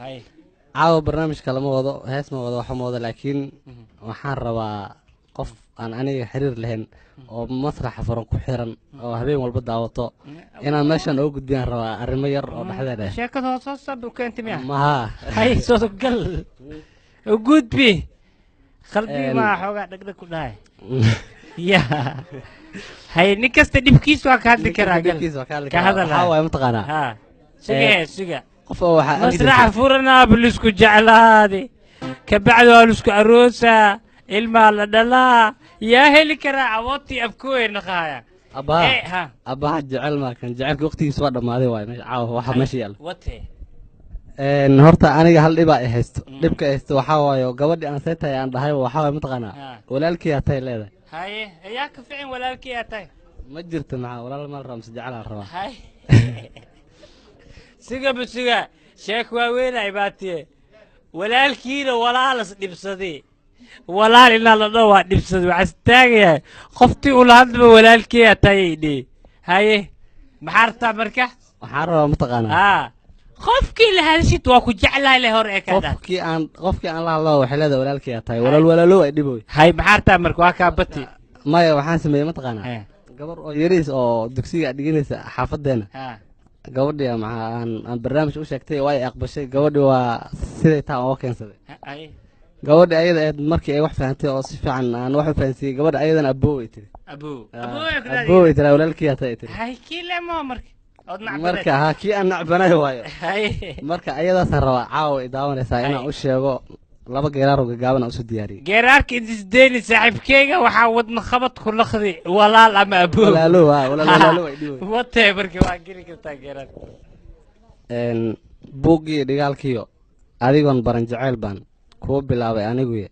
هاي عاو برنامج كلام وضع هاس ما وضع حمو وضع لكن waxaan rabaa qof aan aniga xiriir lahayn oo masraxa furan ku xiran oo habeen walba daawato inaan meeshan ugu gudbiyaan rabaa arrimo yar oo dhaxdeeda ah sheekada hoos sab u keentay miya maha hay soo gal u gudbi qalbi ma xoga dhagdhag ku dhahay ya hay ninkasta dibkiis waa ka hadli karaa gal ka hadal waxa way mataqaana ha siga qof waxa masraxa furana bilisku jeclaadi ka bacdo isku aroosa ilma la dhalaa yaa heli karaa awoodti afkooyna qaaya abaa jecel ma kan jecelka waqtigiisa waa dhamaaday waay meesha caawa waxa meesha yaal wate horta aniga hal dhib ay haysto dhibka haysto waxa waayo gabadhii aan seetay aan dhahay waxa way mataqaana walaalkii yaa tay leedahay haye ayaa ka fiican walaalkii yaa tay ma jirto maxaa walaal mal raams jecel aan rabaa hay siga sheek waa weyn ay baatiye walaalkiina walaalas dhibsaday walaal ilaa la dhaw waa dhibsaday waxa istaagaya qoftii ula hadba walaalkii yaa tay haye maxarta marka waxaan rabaa mataqaana qofkii la hadashid waa ku jeclahay le hor ee ka dad qofkii aan la hadlo waxa leedahay walaalkii yaa tay walaalo ay dhiboy hay maxarta marka waa ka bati maya waxaan sameeyay mataqaana gabar oo yariis oo dugsiga dhiganaysa xaafadeena gabadhii aan barnaamij u sheegtay way aqbashay gabadhii waa siday taa oo keensaday gabadhii ayada aad markii ay wax fahantay oo si fiican aan wax u fahansiyay gabadha ayadana aboo ay tiri aboo ay tiri walaalkii yaa tay tiri hay kiile ma marka marka ha kii aan nacbanay waayo marka ayadaas rabaa caawa ay daawanaysaa inaan u sheego laba geeraar oo gaaban aan u soo diyaariyay geeraarka isdeeni saaxiibkeyga waxa wadna qabad ku laqdi walaal ama aboo walaalo ay dhibo wate markii waa geli kartaa geeraar buuggii dhigaalkiyo adigoon baran jacayl baan kuwa bilaabay aniguye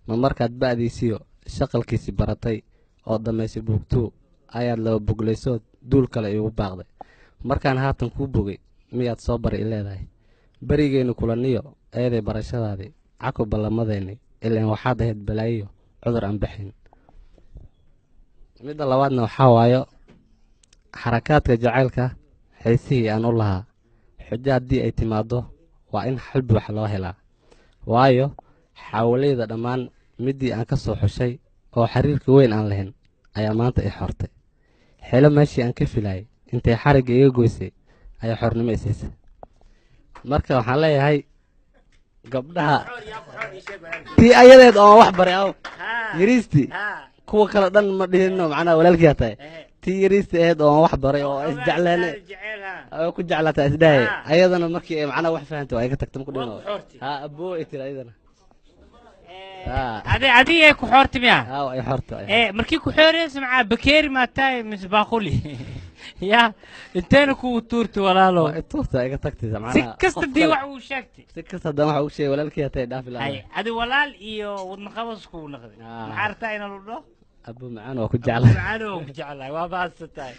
ma markaad ba'diisiyo shaqalkiisi baratay oo dhammaysay buugtuu ayaad laba boglaysood duul kale iigu baaqday markaan haatan kuu bogay miyaad soo bari i leedahay berigeynu kulaniyo eeday barashadaadii cako ballamadeenni ilaan waxaad ahayd balaayiyo cudur aan baxayn midda labaadna waxaa waayo xarakaadka jacaylka xiisihii aan u lahaa xujo haddii ay timaaddo waa in xal buuxa loo helaa waayo xaawaleyda dhammaan middii aan ka soo xushay oo xiriirka weyn aan lahayn ayaa maanta i xortay xelo meeshii aan ka filayay intay xarigga iga goysay ayaa xornimo isiisay marka waxaan leeyahay gabdhaha tii ayadeed oo wax baray aw yariistii kuwa kale dhan ma dhihino macnaha walaalkii yaa tahay tii yariistii ahayd oo wax baray oo isjeclaane oo ku jeclaatay isdhahay ayadana markii ay macnaha wax fahantay waa iga tagtay ma ku dhihino aboo ay tiri ayadana adiga ku xorti miya ay xorta markii ku xoreeyay macaa bakeeri ma tahay misbaaquli يا انتين كو تورتي ولا لا تورتي ايغا تاكتي زعما سكست دي wax uu sheegtay سكست هذا waxa uu sheegay walaalkii hatay dhaaf ilaa hay adi walaal iyo wadna qabas ku naqday ma arta ina lu dho abu macaan oo ku jeclaa macaan oo ku jeclaa waa baastay